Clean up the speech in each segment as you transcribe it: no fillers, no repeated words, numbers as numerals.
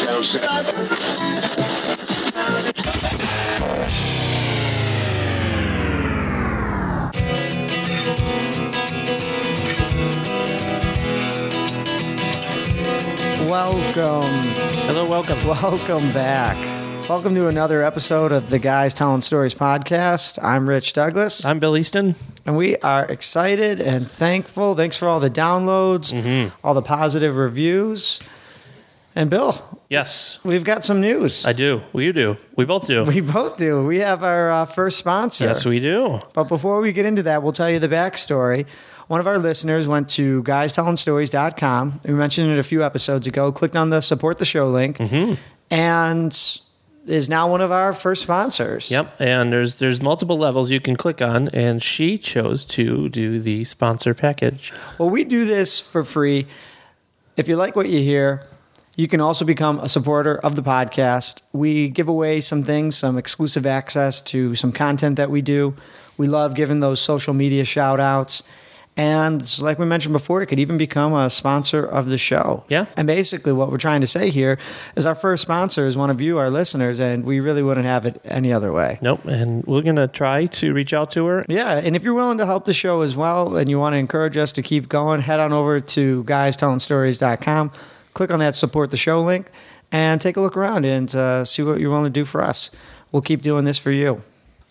Welcome. Hello, welcome. Welcome back. Welcome to another episode of the Guys Telling Stories podcast. I'm Rich Douglas. I'm Bill Easton. And we are excited and thankful. Thanks for all the downloads, all the positive reviews. And Bill. Yes. We've got some news. I do. Well, you do. We both do. We both do. We have our first sponsor. Yes, we do. But before we get into that, we'll tell you the backstory. One of our listeners went to guystellingstories.com. We mentioned it a few episodes ago, clicked on the support the show link, and is now one of our first sponsors. Yep. And there's multiple levels you can click on, and she chose to do the sponsor package. Well, we do this for free. If you like what you hear, you can also become a supporter of the podcast. We give away some things, some exclusive access to some content that we do. We love giving those social media shout outs. And like we mentioned before, it could even become a sponsor of the show. Yeah. And basically what we're trying to say here is our first sponsor is one of you, our listeners, and we really wouldn't have it any other way. Nope. And we're going to try to reach out to her. Yeah. And if you're willing to help the show as well and you want to encourage us to keep going, head on over to guystellingstories.com, click on that support the show link, and take a look around and see what you're willing to do for us. We'll keep doing this for you.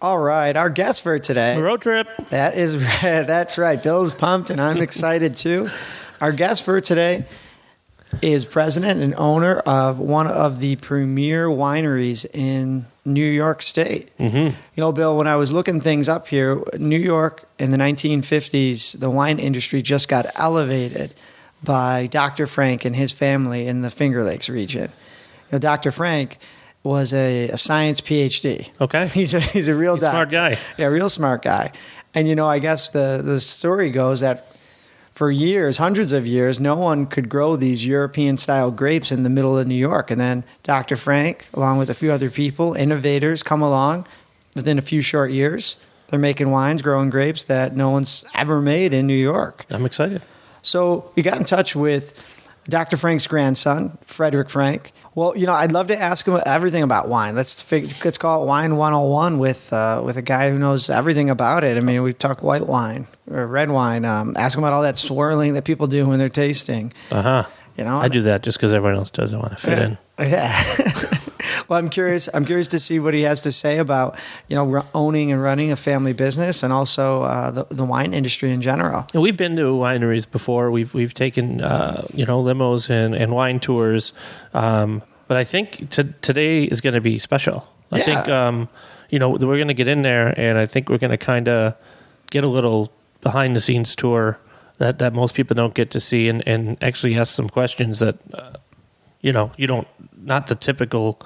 All right, our guest for today. Road trip. That's right. Bill's pumped, and I'm excited too. Our guest for today is president and owner of one of the premier wineries in New York State. You know, Bill, when I was looking things up here, New York in the 1950s, the wine industry just got elevated by Dr. Frank and his family in the Finger Lakes region. You know, Dr. Frank was a science PhD. Okay. He's a real smart guy. Yeah, real smart guy. And, you know, I guess the story goes that for years, hundreds of years, no one could grow these European-style grapes in the middle of New York. And then Dr. Frank, along with a few other people, innovators, come along. Within a few short years, they're making wines, growing grapes that no one's ever made in New York. I'm excited. So we got in touch with Dr. Frank's grandson, Frederick Frank. Well, you know, I'd love to ask him everything about wine. Let's call it Wine 101 with a guy who knows everything about it. I mean, we talk white wine or red wine. Ask him about all that swirling that people do when they're tasting. You know, I do that just because everyone else doesn't want to fit in. Yeah. Well, I'm curious to see what he has to say about, you know, owning and running a family business, and also the wine industry in general. And we've been to wineries before. We've taken limos and wine tours, but I think today is going to be special. I think we're going to get in there, and I think we're going to kind of get a little behind the scenes tour that most people don't get to see, and actually ask some questions that you don't, not the typical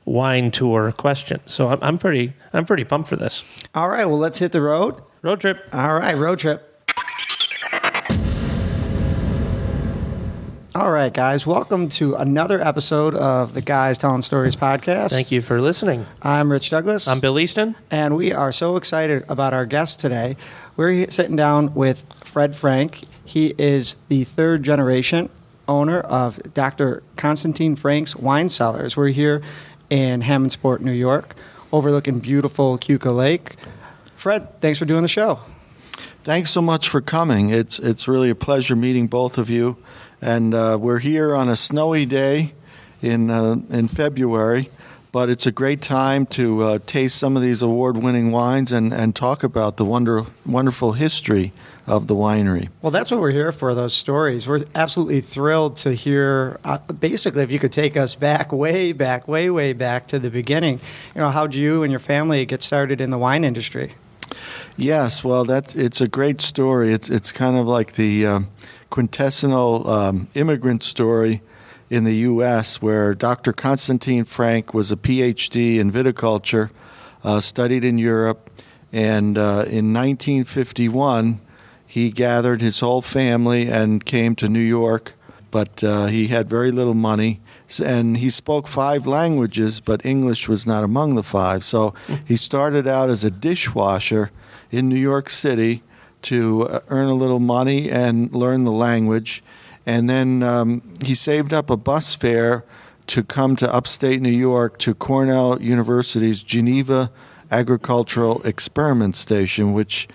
wine tour question. So I'm pretty pumped for this. All right, well, let's hit the road. Road trip. All right, road trip. All right, guys, welcome to another episode of the Guys Telling Stories podcast. Thank you for listening. I'm Rich Douglas. I'm Bill Easton. And we are so excited about our guest today. We're sitting down with Fred Frank. He is the third generation owner of Dr. Constantine Frank's Wine Cellars. We're here in Hammondsport, New York, overlooking beautiful Keuka Lake. Fred, thanks for doing the show. Thanks so much for coming. It's really a pleasure meeting both of you. And we're here on a snowy day in February, but it's a great time to taste some of these award-winning wines and talk about the wonderful history of the winery. Well, that's what we're here for, those stories. We're absolutely thrilled to hear, basically, if you could take us back, way back to the beginning. You know, how'd you and your family get started in the wine industry? Yes, well, it's a great story. It's kind of like the quintessential immigrant story in the U.S., where Dr. Constantine Frank was a Ph.D. in viticulture, studied in Europe, and in 1951, he gathered his whole family and came to New York, but he had very little money, and he spoke 5 languages, but English was not among the 5. So he started out as a dishwasher in New York City to earn a little money and learn the language. And then he saved up a bus fare to come to upstate New York to Cornell University's Geneva Agricultural Experiment Station, which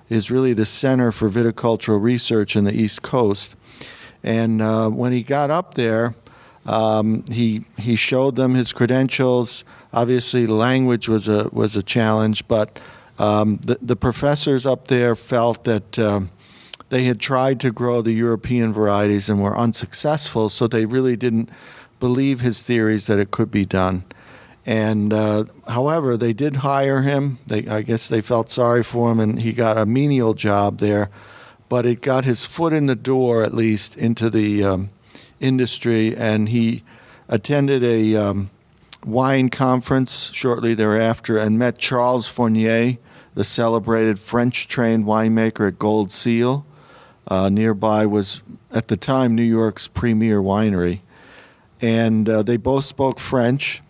is really the center for viticultural research in the East Coast. And when he got up there, he showed them his credentials. Obviously, language was a challenge, but the professors up there felt that they had tried to grow the European varieties and were unsuccessful, so they really didn't believe his theories that it could be done. And however, they did hire him. I guess they felt sorry for him, and he got a menial job there. But it got his foot in the door, at least, into the industry, and he attended a wine conference shortly thereafter and met Charles Fournier, the celebrated French-trained winemaker at Gold Seal. Nearby was, at the time, New York's premier winery. And they both spoke French.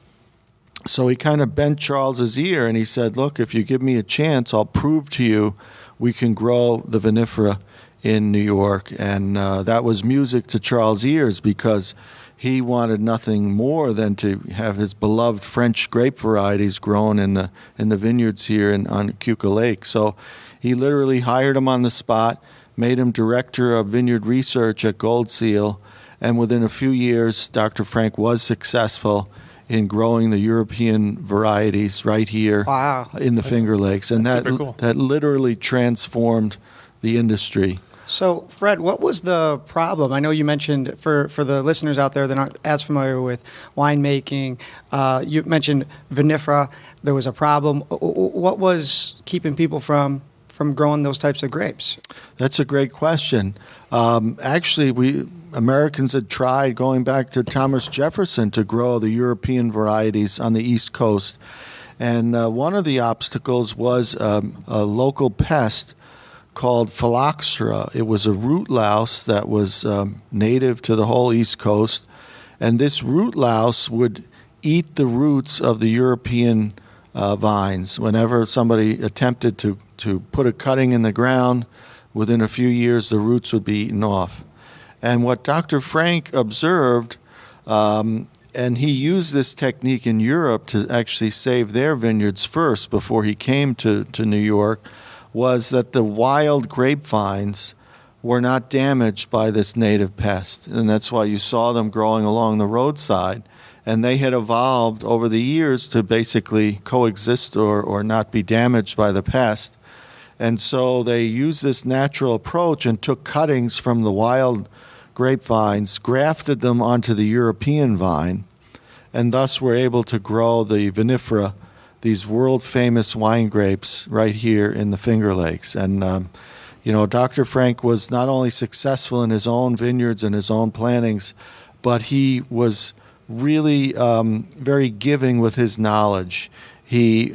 So he kind of bent Charles's ear, and he said, look, if you give me a chance, I'll prove to you we can grow the vinifera in New York. And that was music to Charles' ears, because he wanted nothing more than to have his beloved French grape varieties grown in the vineyards here on Keuka Lake. So he literally hired him on the spot, made him director of vineyard research at Gold Seal, and within a few years, Dr. Frank was successful in growing the European varieties right here in the Finger Lakes. And that cool. That literally transformed the industry. So, Fred, what was the problem? I know you mentioned, for the listeners out there that aren't as familiar with winemaking, you mentioned vinifera. There was a problem. What was keeping people from growing those types of grapes? That's a great question. Actually, Americans had tried, going back to Thomas Jefferson, to grow the European varieties on the East Coast. And one of the obstacles was a local pest called phylloxera. It was a root louse that was native to the whole East Coast. And this root louse would eat the roots of the European vines. Whenever somebody attempted to put a cutting in the ground, within a few years the roots would be eaten off. And what Dr. Frank observed, and he used this technique in Europe to actually save their vineyards first before he came to New York, was that the wild grapevines were not damaged by this native pest. And that's why you saw them growing along the roadside. And they had evolved over the years to basically coexist or not be damaged by the pest. And so they used this natural approach and took cuttings from the wild grapevines, grafted them onto the European vine, and thus were able to grow the vinifera, these world-famous wine grapes, right here in the Finger Lakes. And, Dr. Frank was not only successful in his own vineyards and his own plantings, but he was really very giving with his knowledge. He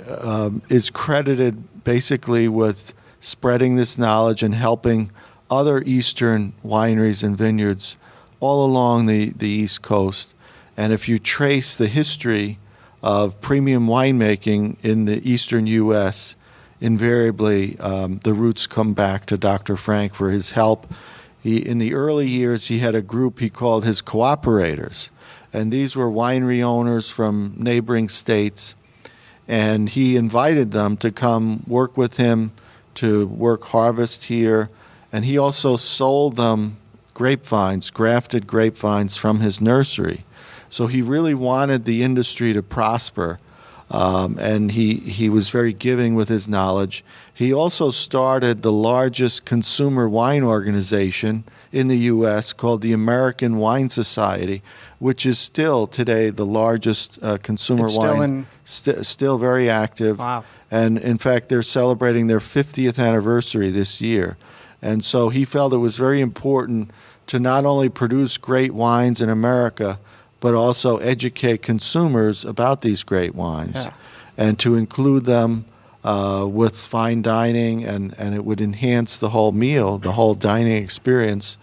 is credited basically with spreading this knowledge and helping other eastern wineries and vineyards all along the East Coast. And if you trace the history of premium winemaking in the eastern U.S., invariably the roots come back to Dr. Frank for his help. In the early years, he had a group he called his cooperators. And these were winery owners from neighboring states. And he invited them to come work with him, to work harvest here. And he also sold them grapevines, grafted grapevines from his nursery. So he really wanted the industry to prosper. And he was very giving with his knowledge. He also started the largest consumer wine organization in the U.S. called the American Wine Society, which is still today the largest consumer wine. Still very active. Wow. And in fact, they're celebrating their 50th anniversary this year. And so he felt it was very important to not only produce great wines in America, but also educate consumers about these great wines, and to include them with fine dining, and it would enhance the whole meal, the whole dining experience.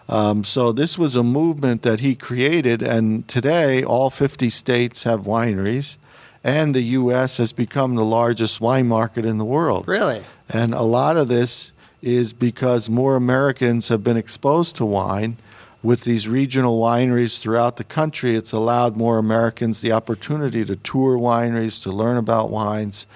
So this was a movement that he created, and today all 50 states have wineries, and the U.S. has become the largest wine market in the world. Really? And a lot of this is because more Americans have been exposed to wine. with these regional wineries throughout the country, it's allowed more Americans the opportunity to tour wineries, to learn about wines,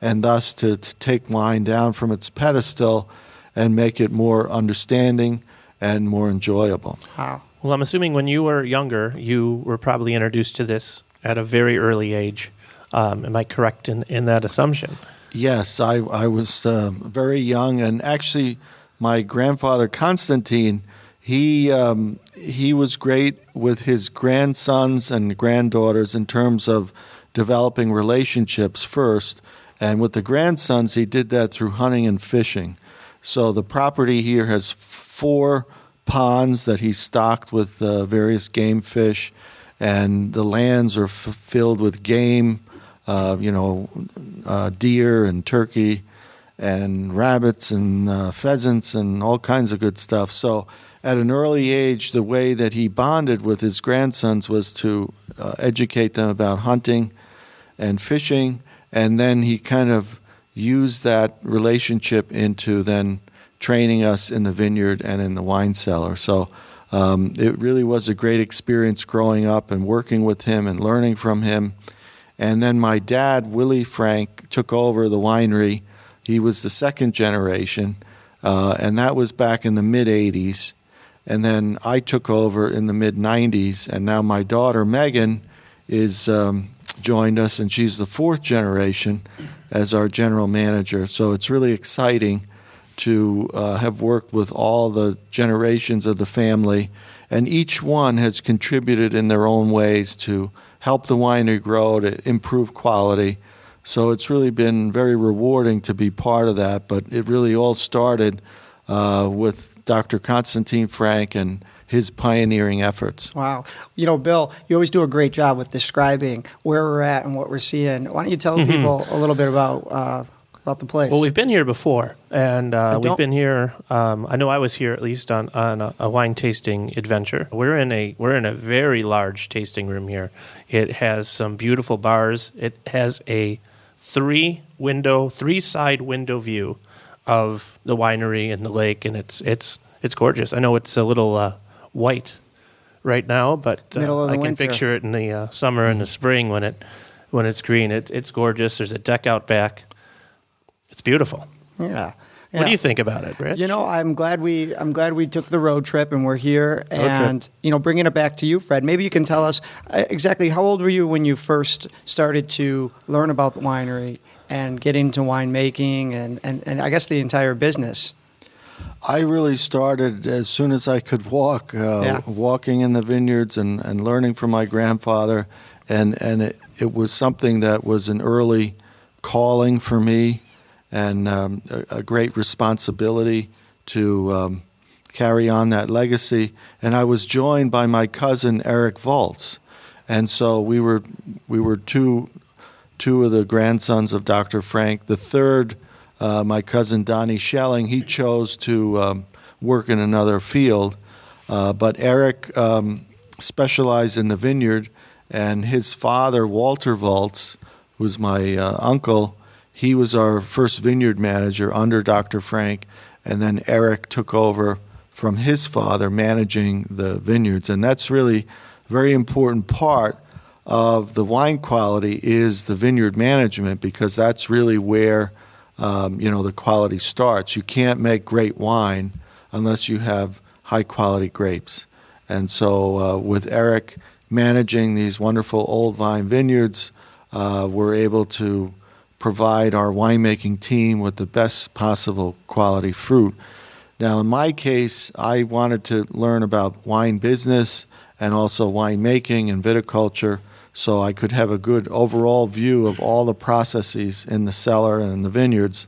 and thus to take wine down from its pedestal and make it more understanding and more enjoyable. Wow. Well, I'm assuming when you were younger, you were probably introduced to this at a very early age. Am I correct in that assumption? Yes, I was very young, and actually my grandfather Constantine, he was great with his grandsons and granddaughters in terms of developing relationships first. And with the grandsons, he did that through hunting and fishing. So the property here has 4 ponds that he stocked with various game fish, and the lands are filled with game, deer and turkey and rabbits and pheasants and all kinds of good stuff. So at an early age, the way that he bonded with his grandsons was to educate them about hunting and fishing, and then he kind of used that relationship into then training us in the vineyard and in the wine cellar. So it really was a great experience growing up and working with him and learning from him. And then my dad, Willie Frank, took over the winery. He was the second generation, and that was back in the mid-'80s. And then I took over in the mid-'90s, and now my daughter, Megan, is joined us, and she's the 4th generation as our general manager. So it's really exciting to have worked with all the generations of the family, and each one has contributed in their own ways to help the winery grow, to improve quality. So it's really been very rewarding to be part of that, but it really all started with Dr. Constantine Frank and his pioneering efforts. Wow. Bill, you always do a great job with describing where we're at and what we're seeing. Why don't you tell people a little bit about the place? Well, we've been here before, and we've been here. I know I was here at least on a wine tasting adventure. We're in a very large tasting room here. It has some beautiful bars. It has a 3-side window view of the winery and the lake, and it's gorgeous. I know it's a little white right now, but I can winter. picture it in the summer and the spring when it's green. It's gorgeous. There's a deck out back. It's beautiful. Yeah. What do you think about it, Rich? I'm glad we took the road trip and we're here. And bringing it back to you, Fred. Maybe you can tell us exactly how old were you when you first started to learn about the winery and get into winemaking and I guess the entire business. I really started as soon as I could walk, walking in the vineyards and learning from my grandfather, and it was something that was an early calling for me, and a great responsibility to carry on that legacy. And I was joined by my cousin Eric Waltz, and so we were two of the grandsons of Dr. Frank. The third, my cousin Donnie Schelling, he chose to work in another field, but Eric specialized in the vineyard, and his father, Walter Waltz, who's my uncle, he was our first vineyard manager under Dr. Frank, and then Eric took over from his father managing the vineyards. And that's really a very important part of the wine quality is the vineyard management, because that's really where the quality starts. You can't make great wine unless you have high quality grapes. And so with Eric managing these wonderful old vine vineyards, we're able to provide our winemaking team with the best possible quality fruit. Now, in my case, I wanted to learn about wine business and also winemaking and viticulture, so I could have a good overall view of all the processes in the cellar and in the vineyards.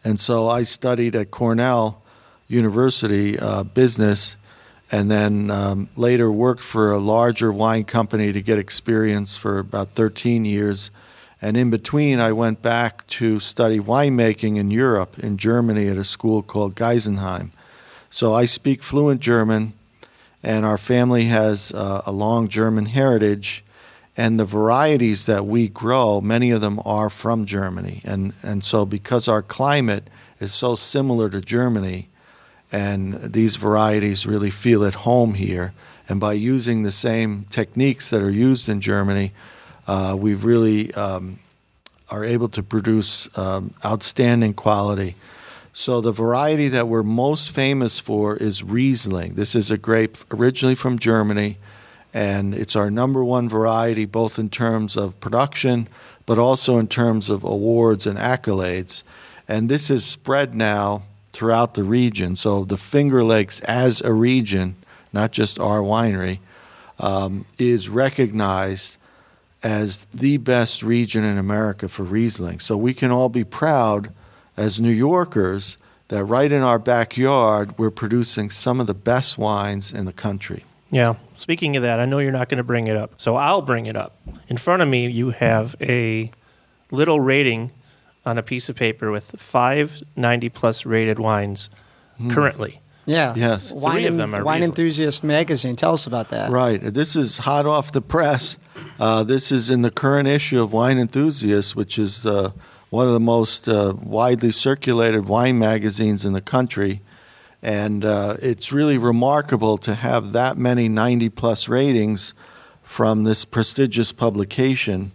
And so I studied at Cornell University business, and then later worked for a larger wine company to get experience for about 13 years. And in between, I went back to study winemaking in Europe, in Germany, at a school called Geisenheim. So I speak fluent German, and our family has a long German heritage. And the varieties that we grow, many of them are from Germany. And so because our climate is so similar to Germany, and these varieties really feel at home here. And by using the same techniques that are used in Germany, we really are able to produce outstanding quality. So the variety that we're most famous for is Riesling. This is a grape originally from Germany, and it's our number one variety, both in terms of production, but also in terms of awards and accolades. And this is spread now throughout the region. So the Finger Lakes as a region, not just our winery, is recognized as the best region in America for Riesling. So we can all be proud as New Yorkers that right in our backyard, we're producing some of the best wines in the country. Yeah. Speaking of that, I know you're not going to bring it up, so I'll bring it up. In front of me, you have a little rating on a piece of paper with 5 90-plus rated wines currently. Yeah. Yes. Three of them are Wine Riesling. Enthusiast magazine. Tell us about that. Right. This is hot off the press. This is in the current issue of Wine Enthusiast, which is one of the most widely circulated wine magazines in the country. And it's really remarkable to have that many 90-plus ratings from this prestigious publication.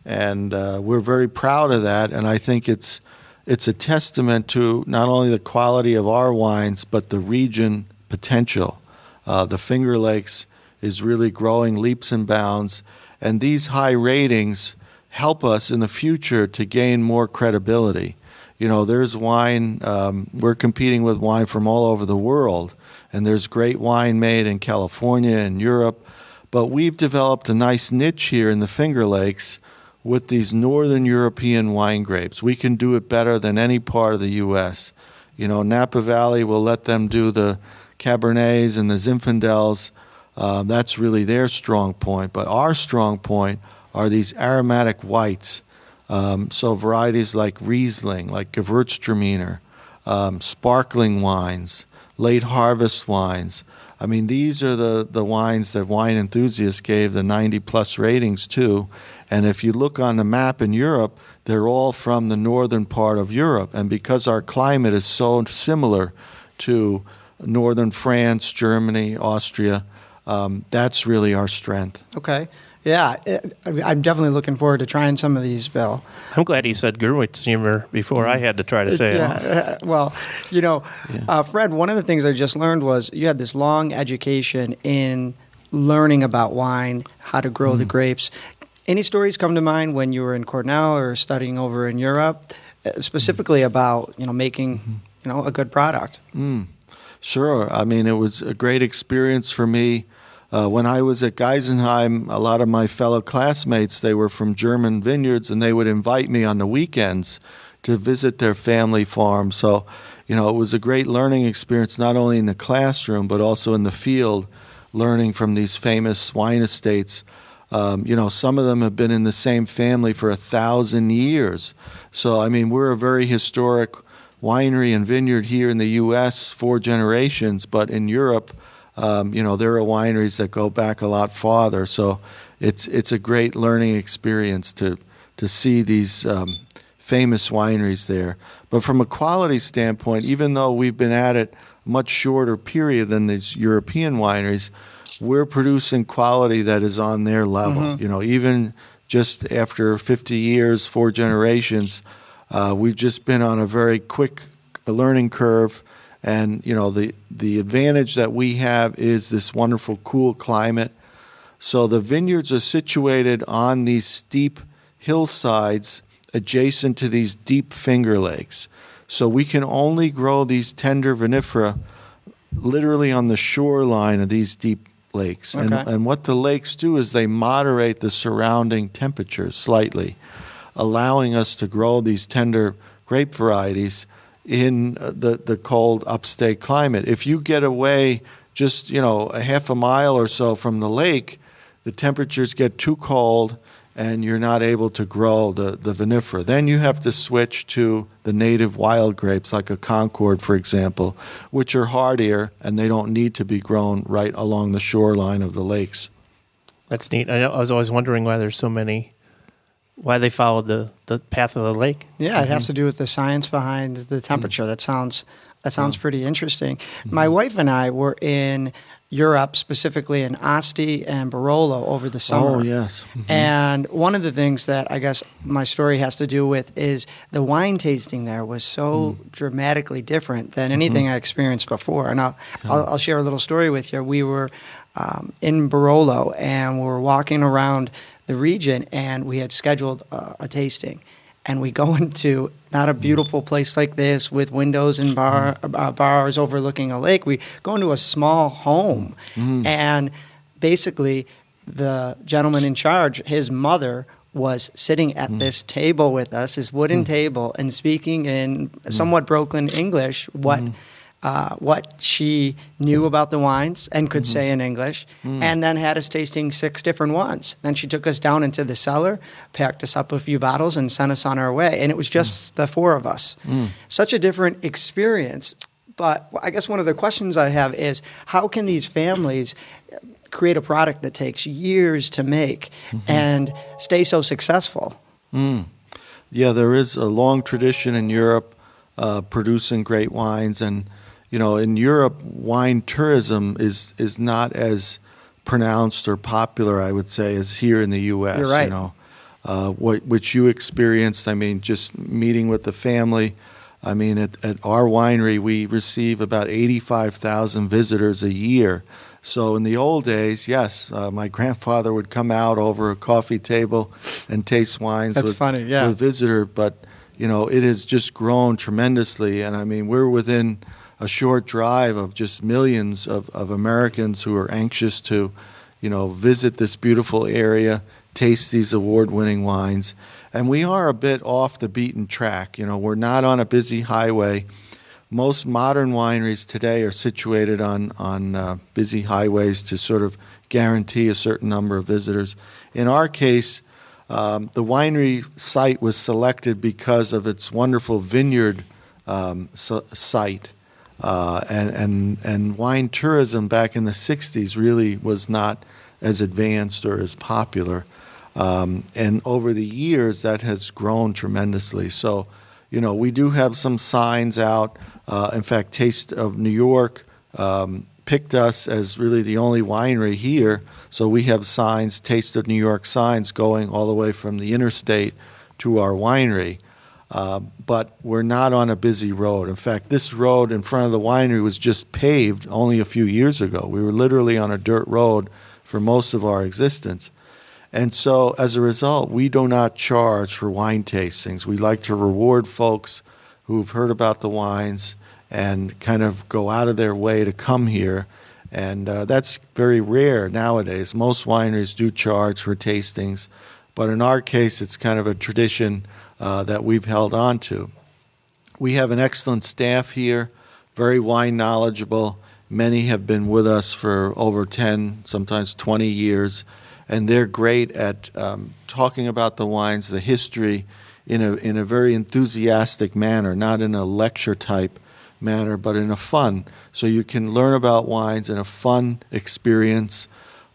And we're very proud of that. And I think it's a testament to not only the quality of our wines, but the region potential. The Finger Lakes is really growing leaps and bounds. And these high ratings help us in the future to gain more credibility. You know, there's wine, we're competing with wine from all over the world, and there's great wine made in California and Europe, but we've developed a nice niche here in the Finger Lakes with these Northern European wine grapes. We can do it better than any part of the U.S. You know, Napa Valley will let them do the Cabernets and the Zinfandels. That's really their strong point, but our strong point are these aromatic whites. So varieties like Riesling, like Gewürztraminer, sparkling wines, late harvest wines. I mean, these are the wines that Wine Enthusiast gave the 90-plus ratings to. And if you look on the map in Europe, they're all from the northern part of Europe. And because our climate is so similar to northern France, Germany, Austria, that's really our strength. Okay. Yeah, I'm definitely looking forward to trying some of these, Bill. I'm glad he said Gewürztraminer before I had to try to say it. Yeah. Well, you know, Fred, one of the things I just learned was you had this long education in learning about wine, how to grow the grapes. Any stories come to mind when you were in Cornell or studying over in Europe, specifically about, you know, making, you know, a good product? Sure. I mean, it was a great experience for me. When I was at Geisenheim, a lot of my fellow classmates, they were from German vineyards, and they would invite me on the weekends to visit their family farm. So, you know, it was a great learning experience, not only in the classroom, but also in the field, learning from these famous wine estates. You know, some of them have been in the same family for 1,000 years. So, I mean, we're a very historic winery and vineyard here in the U.S., 4 generations, but in Europe, you know, there are wineries that go back a lot farther. So it's a great learning experience to see these famous wineries there. But from a quality standpoint, even though we've been at it a much shorter period than these European wineries, we're producing quality that is on their level. You know, even just after 50 years, 4 generations, we've just been on a very quick learning curve. And, you know, the advantage that we have is this wonderful cool climate. So the vineyards are situated on these steep hillsides adjacent to these deep Finger Lakes. So we can only grow these tender vinifera literally on the shoreline of these deep lakes. Okay. And what the lakes do is they moderate the surrounding temperatures slightly, allowing us to grow these tender grape varieties in the cold upstate climate. If you get away just, you know, a half a mile or so from the lake, the temperatures get too cold and you're not able to grow the vinifera. Then you have to switch to the native wild grapes like a Concord, for example, which are hardier and they don't need to be grown right along the shoreline of the lakes. That's neat. I was always wondering why there's so many, why they followed the path of the lake. Yeah, it has to do with the science behind the temperature. That sounds That sounds pretty interesting. My wife and I were in Europe, specifically in Asti and Barolo over the summer. Oh, yes. And one of the things that I guess my story has to do with is the wine tasting there was so dramatically different than anything I experienced before. And I'll share a little story with you. We were in Barolo and we were walking around the region and we had scheduled a tasting. And we go into not a beautiful place like this with windows and bars overlooking a lake. We go into a small home. And basically, the gentleman in charge, his mother, was sitting at this table with us, this wooden table, and speaking in somewhat broken English what she knew about the wines and could say in English, and then had us tasting 6 different ones. Then she took us down into the cellar, packed us up a few bottles, and sent us on our way. And it was just the 4 of us. Such a different experience. But I guess one of the questions I have is, how can these families create a product that takes years to make and stay so successful? Yeah, there is a long tradition in Europe producing great wines, and in Europe, wine tourism is not as pronounced or popular, I would say, as here in the U.S. You're right. Which you experienced. I mean, just meeting with the family. I mean, at our winery, we receive about 85,000 visitors a year. So in the old days, yes, my grandfather would come out over a coffee table and taste wines with visitor. But, it has just grown tremendously. And, I mean, we're within a short drive of just millions of Americans who are anxious to, visit this beautiful area, taste these award-winning wines. And we are a bit off the beaten track. We're not on a busy highway. Most modern wineries today are situated on busy highways to sort of guarantee a certain number of visitors. In our case, the winery site was selected because of its wonderful vineyard site. And wine tourism back in the 60s really was not as advanced or as popular. And over the years, that has grown tremendously. So, we do have some signs out. In fact, Taste of New York picked us as really the only winery here. So we have signs, Taste of New York signs, going all the way from the interstate to our winery. But we're not on a busy road. In fact, this road in front of the winery was just paved only a few years ago. We were literally on a dirt road for most of our existence. And so, as a result, we do not charge for wine tastings. We like to reward folks who've heard about the wines and kind of go out of their way to come here. And that's very rare nowadays. Most wineries do charge for tastings. But in our case, it's kind of a tradition that we've held on to. We have an excellent staff here, very wine knowledgeable. Many have been with us for over 10, sometimes 20 years, and they're great at talking about the wines, the history, in a very enthusiastic manner, not in a lecture type manner, but in a fun. So you can learn about wines in a fun experience,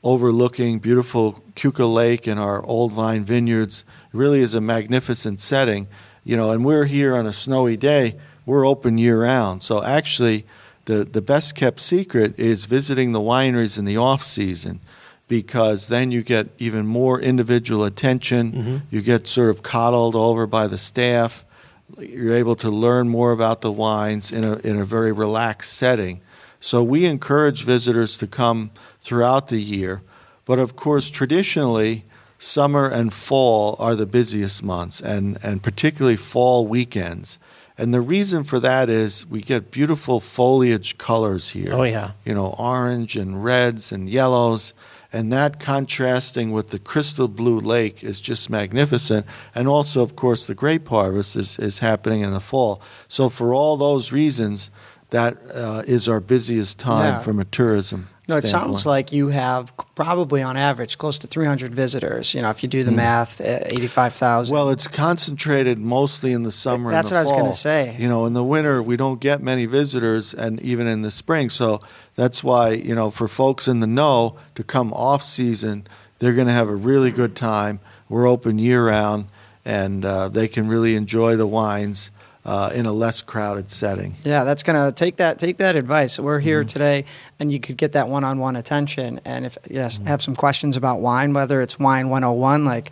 overlooking beautiful Keuka Lake and our old vine vineyards. It really is a magnificent setting, and we're here on a snowy day. We're open year-round. So actually, the best-kept secret is visiting the wineries in the off-season, because then you get even more individual attention. You get sort of coddled over by the staff. You're able to learn more about the wines in a very relaxed setting. So we encourage visitors to come throughout the year. But of course, traditionally, summer and fall are the busiest months, and particularly fall weekends. And the reason for that is we get beautiful foliage colors here. Oh, yeah. Orange and reds and yellows. And that contrasting with the crystal blue lake is just magnificent. And also, of course, the grape harvest is happening in the fall. So for all those reasons, that is our busiest time from a tourism standpoint. It sounds like you have probably on average close to 300 visitors. If you do the math, 85,000. Well, it's concentrated mostly in the summer and the fall. That's what I was going to say. In the winter, we don't get many visitors, and even in the spring. So that's why, for folks in the know to come off season, they're going to have a really good time. We're open year round, and they can really enjoy the wines in a less crowded setting. Yeah, that's gonna take that advice. We're here today, and you could get that one-on-one attention. And if have some questions about wine, whether it's wine 101, like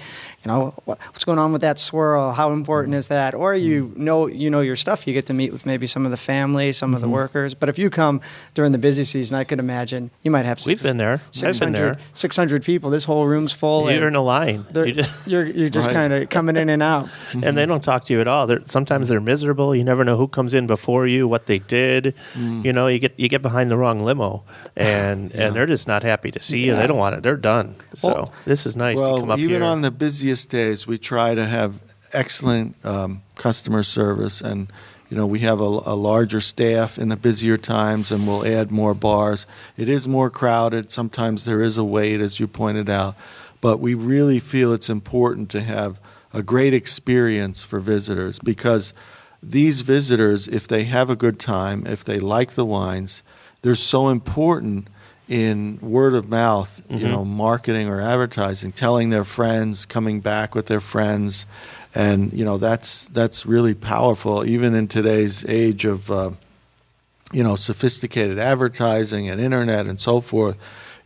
what's going on with that swirl, how important is that, or you know your stuff. You get to meet with maybe some of the family, some of the workers. But if you come during the busy season, I could imagine you might have. We've been there. 600 people. This whole room's full. You're in a line. You're just kind of coming in and out, and they don't talk to you at all. Sometimes they're miserable. You never know who comes in before you, what they did. You get behind the wrong limo, and they're just not happy to see you. They don't want it. They're done. So this is nice to come up here. Even on the busiest days, we try to have excellent customer service, and we have a larger staff in the busier times, and we'll add more bars. It is more crowded. Sometimes there is a wait, as you pointed out, but we really feel it's important to have a great experience for visitors, because these visitors, if they have a good time, if they like the wines, they're so important in word of mouth, marketing or advertising, telling their friends, coming back with their friends, and that's really powerful, even in today's age of sophisticated advertising and internet and so forth.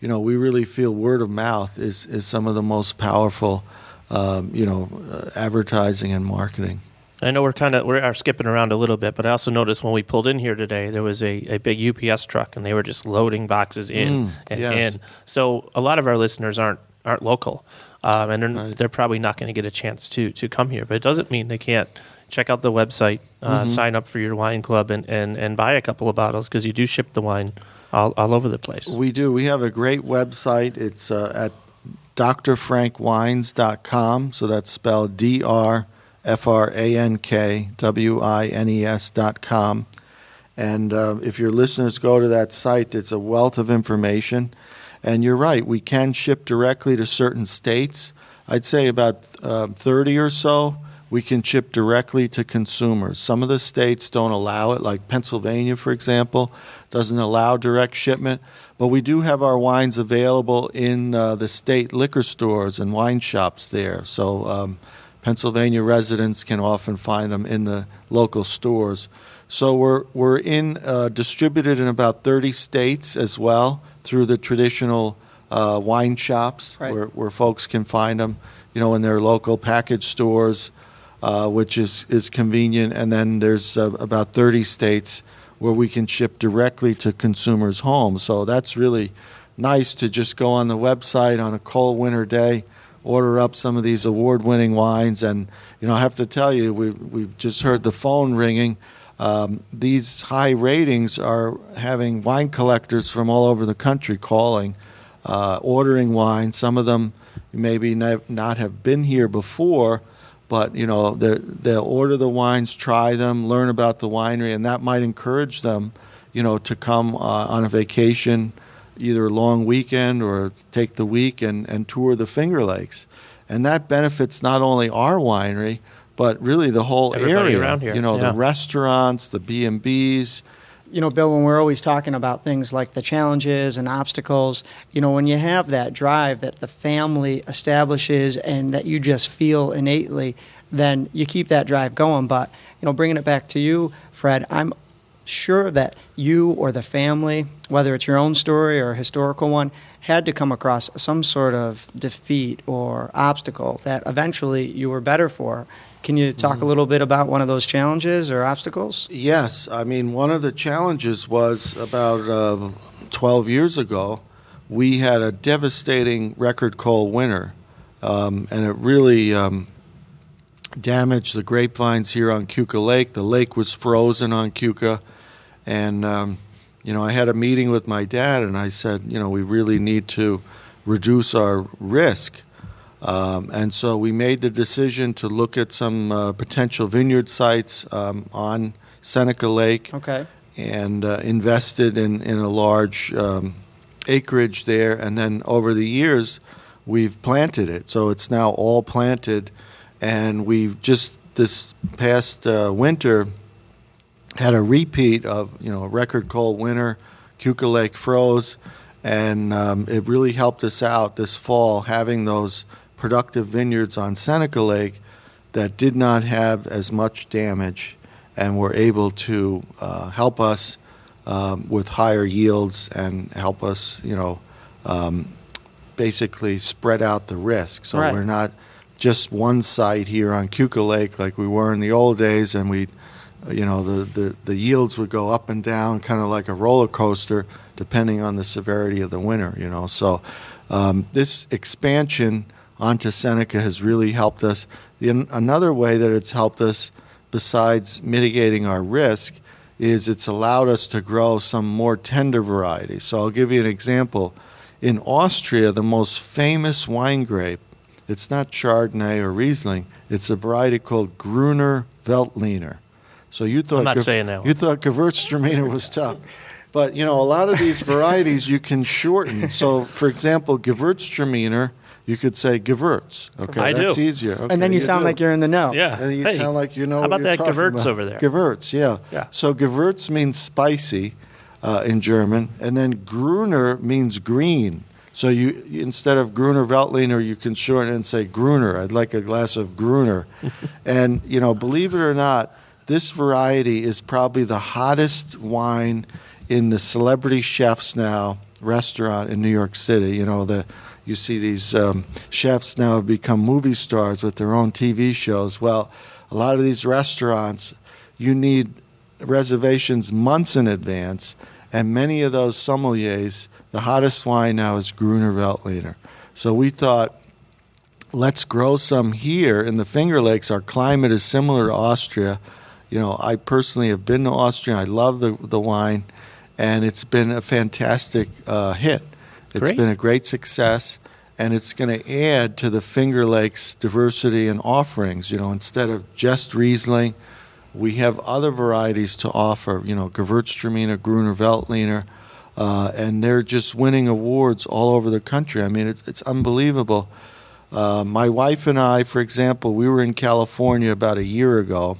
We really feel word of mouth is some of the most powerful advertising and marketing. I know we are skipping around a little bit, but I also noticed when we pulled in here today, there was a big UPS truck, and they were just loading boxes in in. So a lot of our listeners aren't local, and they're probably not going to get a chance to come here. But it doesn't mean they can't check out the website, sign up for your wine club, and buy a couple of bottles, because you do ship the wine all over the place. We do. We have a great website. It's at drfrankwines.com. So that's spelled DRFRANKWINES.com. And if your listeners go to that site, it's a wealth of information. And you're right, we can ship directly to certain states. I'd say about 30 or so, we can ship directly to consumers. Some of the states don't allow it, like Pennsylvania, for example, doesn't allow direct shipment. But we do have our wines available in the state liquor stores and wine shops there. So Pennsylvania residents can often find them in the local stores. So we're distributed in about 30 states as well through the traditional wine shops, right, where folks can find them, in their local package stores, which is convenient. And then there's about 30 states where we can ship directly to consumers' homes. So that's really nice to just go on the website on a cold winter day, order up some of these award-winning wines. And, I have to tell you, we've just heard the phone ringing. These high ratings are having wine collectors from all over the country calling, ordering wine. Some of them maybe not have been here before, but they'll order the wines, try them, learn about the winery, and that might encourage them, to come on a vacation, either a long weekend or take the week and tour the Finger Lakes. And that benefits not only our winery, but really the whole everybody area around here. The restaurants, the B&Bs. Bill, when we're always talking about things like the challenges and obstacles, when you have that drive that the family establishes and that you just feel innately, then you keep that drive going. But, bringing it back to you, Fred, I'm sure that you or the family, whether it's your own story or a historical one, had to come across some sort of defeat or obstacle that eventually you were better for. Can you talk a little bit about one of those challenges or obstacles? Yes. I mean, one of the challenges was about 12 years ago, we had a devastating record cold winter, and it really damaged the grapevines here on Keuka Lake. The lake was frozen on Keuka, and I had a meeting with my dad, and I said, we really need to reduce our risk. And so we made the decision to look at some potential vineyard sites on Seneca Lake, okay, and invested in a large acreage there. And then over the years, we've planted it. So it's now all planted. And we've just this past winter had a repeat of, a record cold winter. Keuka Lake froze. And it really helped us out this fall having those productive vineyards on Seneca Lake that did not have as much damage and were able to help us with higher yields and help us, basically spread out the risk. So Right. we're not just one site here on Keuka Lake like we were in the old days, and the yields would go up and down kind of like a roller coaster depending on the severity of the winter, So this expansion onto Seneca has really helped us. Another way that it's helped us, besides mitigating our risk, is it's allowed us to grow some more tender varieties. So I'll give you an example. In Austria, the most famous wine grape, it's not Chardonnay or Riesling, it's a variety called Gruner Veltliner. So you thought I'm not saying that one. You thought Gewürztraminer was tough. But, a lot of these varieties you can shorten. So, for example, Gewürztraminer, you could say Gewürz. Okay, I that's do. easier. Okay, And then you sound do. like you're in the know. Yeah. And you Hey, sound like you know how what about you're that talking Gewürz about. over there? Gewürz, yeah. Yeah. So Gewürz means spicy in German, and then Gruner means green. So you instead of Gruner Veltliner, you can shorten it and say Gruner. I'd like a glass of Gruner. And, believe it or not, this variety is probably the hottest wine in the Celebrity Chefs Now restaurant in New York City. You see these chefs now have become movie stars with their own TV shows. Well, a lot of these restaurants, you need reservations months in advance, and many of those sommeliers, the hottest wine now is Gruner Veltliner. So we thought, let's grow some here in the Finger Lakes. Our climate is similar to Austria. I personally have been to Austria. I love the wine, and it's been a fantastic hit. It's Great. been a great success, and it's going to add to the Finger Lakes diversity and offerings. Instead of just Riesling, we have other varieties to offer. Gewürztraminer, Gruner Veltliner, and they're just winning awards all over the country. I mean, it's unbelievable. My wife and I, for example, we were in California about a year ago,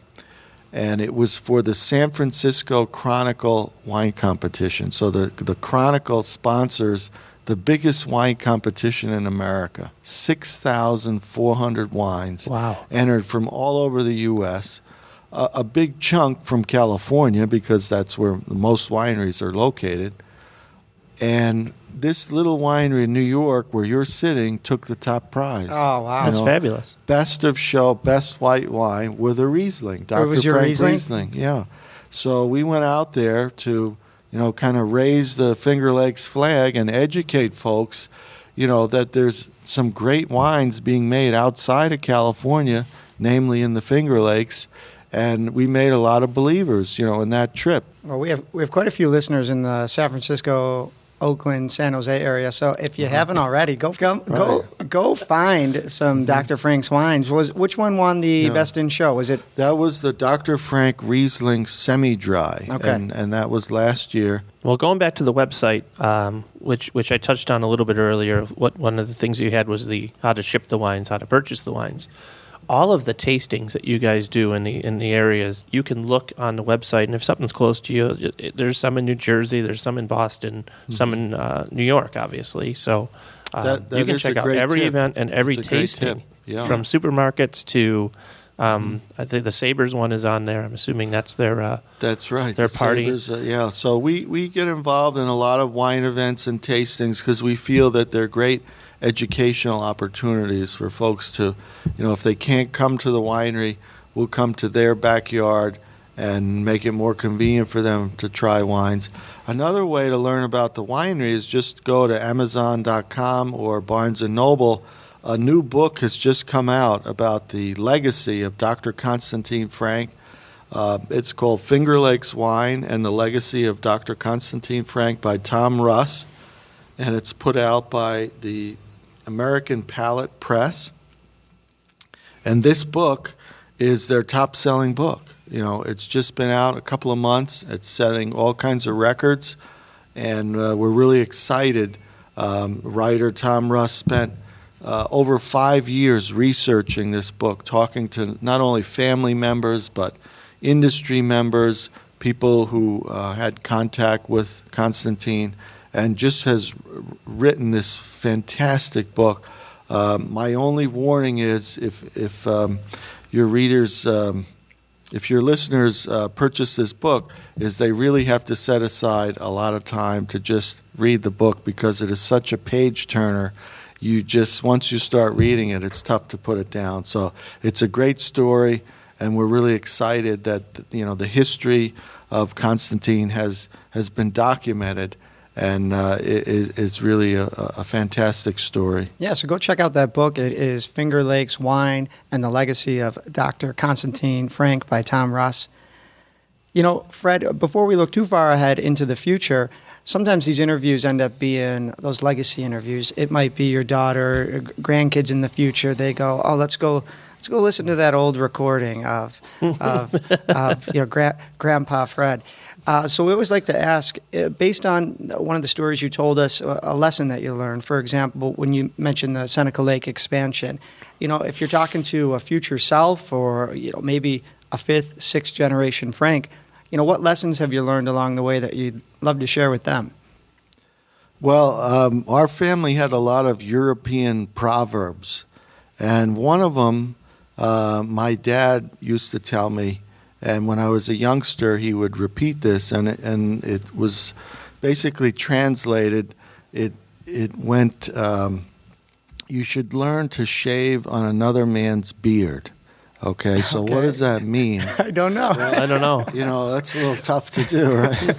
and it was for the San Francisco Chronicle wine competition. So the Chronicle sponsors the biggest wine competition in America. 6,400 wines Wow. entered from all over the U.S., a big chunk from California because that's where most wineries are located. And this little winery in New York where you're sitting took the top prize. Oh, wow. That's fabulous. Best of show, best white wine with a Riesling. Dr. was your Frank Riesling? Yeah. So we went out there to, kind of raise the Finger Lakes flag and educate folks, that there's some great wines being made outside of California, namely in the Finger Lakes. And we made a lot of believers, in that trip. Well, we have quite a few listeners in the San Francisco, Oakland, San Jose area. So if you haven't already, go find some Dr. Frank's wines. Which one won the Best in Show? Was it? That was the Dr. Frank Riesling semi-dry, Okay. and that was last year. Well, going back to the website, which I touched on a little bit earlier, one of the things you had was how to ship the wines, how to purchase the wines. All of the tastings that you guys do in the areas, you can look on the website, and if something's close to you, there's some in New Jersey, there's some in Boston, some in New York, obviously. So That you can is check a out great every tip. event and every It's a great tasting, tip. Yeah. from supermarkets to I think the Sabres one is on there. I'm assuming that's their That's right. their the party. Sabres, yeah. So we get involved in a lot of wine events and tastings because we feel that they're great educational opportunities for folks to, if they can't come to the winery, we'll come to their backyard and make it more convenient for them to try wines. Another way to learn about the winery is just go to Amazon.com or Barnes & Noble. A new book has just come out about the legacy of Dr. Constantine Frank. It's called Finger Lakes Wine and the Legacy of Dr. Constantine Frank by Tom Russ, and it's put out by the American Palate Press. And this book is their top-selling book. It's just been out a couple of months. It's setting all kinds of records, and we're really excited. Writer Tom Russ spent over 5 years researching this book, talking to not only family members but industry members, people who had contact with Constantine, and just has written this fantastic book. My only warning is if your readers if your listeners purchase this book, is they really have to set aside a lot of time to just read the book, because it is such a page turner. You just, once you start reading it, it's tough to put it down. So it's a great story, and we're really excited that, you know, the history of Constantine has been documented, and it's really a fantastic story. Yeah, so go check out that book. It is Finger Lakes Wine and the Legacy of Dr. Constantine Frank by Tom Russ. You know, Fred, before we look too far ahead into the future, sometimes these interviews end up being those legacy interviews. It might be your daughter, grandkids in the future. They go, oh, let's go listen to that old recording of Grandpa Fred. So we always like to ask, based on one of the stories you told us, a lesson that you learned. For example, when you mentioned the Seneca Lake expansion, you know, if you're talking to a future self, or, you know, maybe a fifth, sixth generation Frank, you know, what lessons have you learned along the way that you'd love to share with them? Well, our family had a lot of European proverbs, and one of them, my dad used to tell me, and when I was a youngster, he would repeat this, and it was basically translated. It went, you should learn to shave on another man's beard. Okay, so Okay. what does that mean? I don't know. I don't know. You know, that's a little tough to do, right?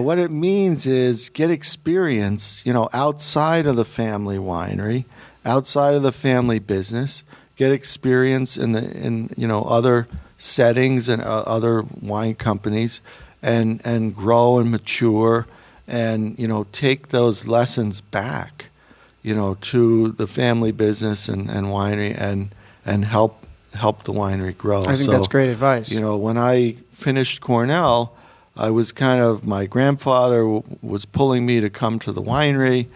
What it means is get experience, you know, outside of the family winery, outside of the family business. Get experience in you know, other settings and other wine companies, and grow and mature, and, you know, take those lessons back, you know, to the family business and winery, and help the winery grow. I think that's great advice. You know, when I finished Cornell, I was kind of, my grandfather was pulling me to come to the winery,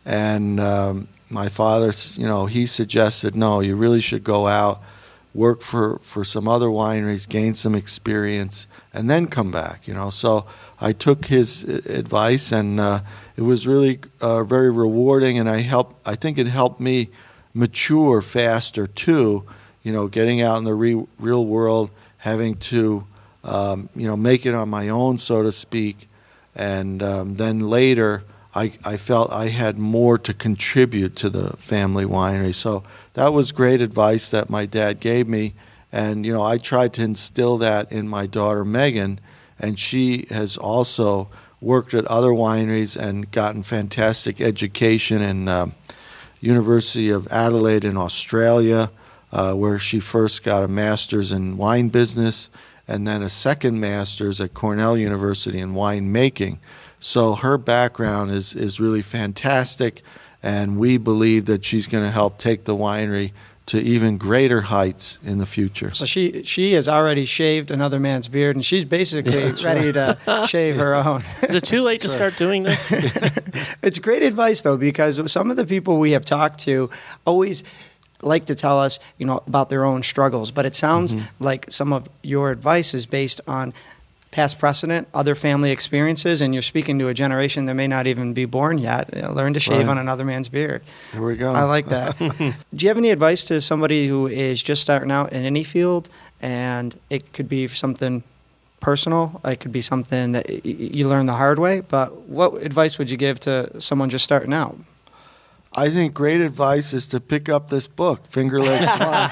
and my father, you know, he suggested, no, you really should go out, work for some other wineries, gain some experience, and then come back, you know. So I took his advice, and it was really very rewarding, and I think it helped me mature faster too, you know, getting out in the real world, having to, you know, make it on my own, so to speak, and then later I felt I had more to contribute to the family winery. So that was great advice that my dad gave me. And, you know, I tried to instill that in my daughter, Megan, and she has also worked at other wineries and gotten fantastic education in University of Adelaide in Australia, where she first got a master's in wine business and then a second master's at Cornell University in winemaking. So her background is really fantastic, and we believe that she's going to help take the winery to even greater heights in the future. So she has already shaved another man's beard, and she's basically ready to shave her own. Is it too late to start doing this? It's great advice, though, because some of the people we have talked to always like to tell us, you know, about their own struggles. But it sounds like some of your advice is based on past precedent, other family experiences, and you're speaking to a generation that may not even be born yet. You know, learn to shave on another man's beard. There we go. I like that. Do you have any advice to somebody who is just starting out in any field, and it could be something personal, it could be something that you learn the hard way, but what advice would you give to someone just starting out? I think great advice is to pick up this book, Finger Lakes Wine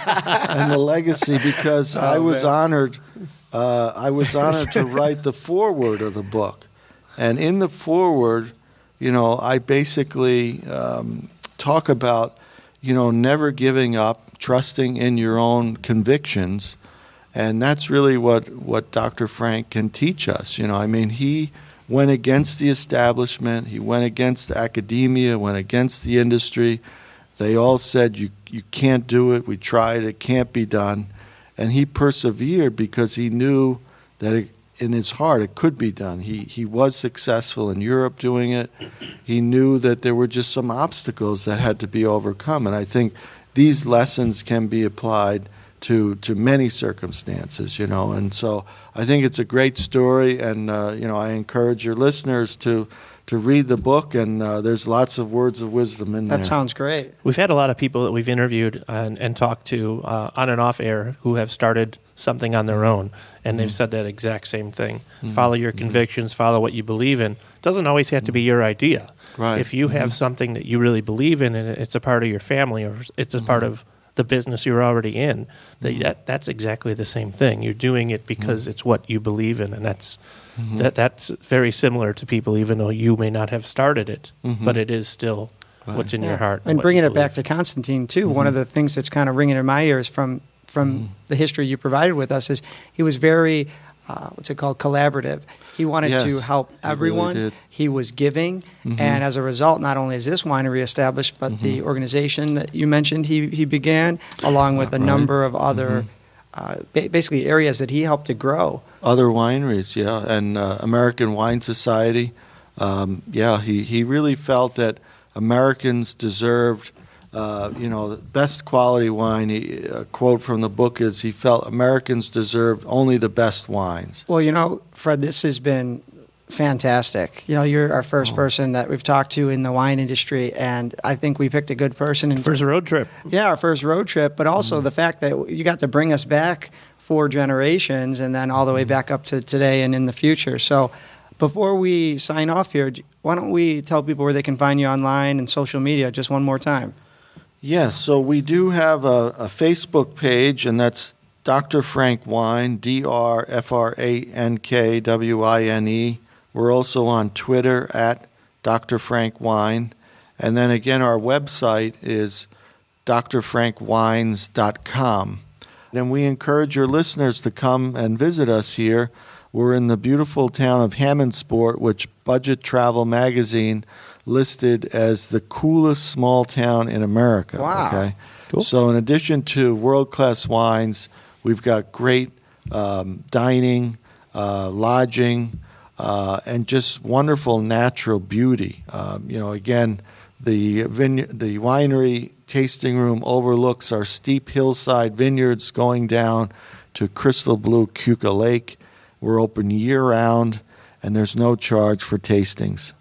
and the Legacy, because I was honored. I was honored to write the foreword of the book, and in the foreword, you know, I basically talk about, you know, never giving up, trusting in your own convictions, and that's really what Dr. Frank can teach us. You know, I mean, he went against the establishment, he went against academia, went against the industry. They all said, you can't do it, we tried, it can't be done. And he persevered because he knew that in his heart it could be done. He was successful in Europe doing it. He knew that there were just some obstacles that had to be overcome. And I think these lessons can be applied to many circumstances, you know. And so I think it's a great story, and you know, I encourage your listeners to to read the book, and there's lots of words of wisdom in there. That sounds great. We've had a lot of people that we've interviewed and talked to on and off air who have started something on their own, and they've said that exact same thing. Follow your convictions, follow what you believe in. It doesn't always have to be your idea. Right. If you have something that you really believe in and it's a part of your family or it's a part of the business you're already in, that's exactly the same thing. You're doing it because it's what you believe in, and that's very similar to people, even though you may not have started it, but it is still what's in your heart. And what bringing you it back believe. to Constantine, too, one of the things that's kind of ringing in my ears from the history you provided with us is he was very, collaborative. He wanted to help everyone. Really did. He was giving. And as a result, not only is this winery established, but the organization that you mentioned he began, along with a number of other basically areas that he helped to grow. Other wineries, and American Wine Society. He really felt that Americans deserved, the best quality wine. A quote from the book is, he felt Americans deserved only the best wines. Well, Fred, this has been fantastic. You're our first person that we've talked to in the wine industry, and I think we picked a good person. First road trip. Yeah, our first road trip, but also the fact that you got to bring us back 4 generations and then all the way back up to today and in the future. So before we sign off here, why don't we tell people where they can find you online and social media just one more time? Yes, so we do have a Facebook page, and that's Dr. Frank Wine, DrFrankWine. We're also on Twitter at Dr. Frank Wine. And then again, our website is drfrankwines.com. And we encourage your listeners to come and visit us here. We're in the beautiful town of Hammondsport, which Budget Travel Magazine listed as the coolest small town in America. Wow. Okay? Cool. So in addition to world-class wines, we've got great dining, lodging, and just wonderful natural beauty. Again, the winery tasting room overlooks our steep hillside vineyards going down to crystal blue Keuka Lake. We're open year-round, and there's no charge for tastings.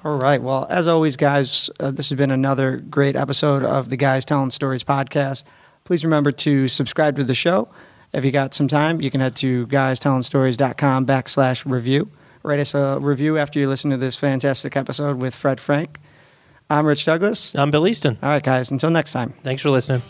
All right. Well, as always, guys, this has been another great episode of the Guys Telling Stories podcast. Please remember to subscribe to the show. If you got some time, you can head to guystellingstories.com/review. Write us a review after you listen to this fantastic episode with Fred Frank. I'm Rich Douglas. I'm Bill Easton. All right, guys. Until next time. Thanks for listening.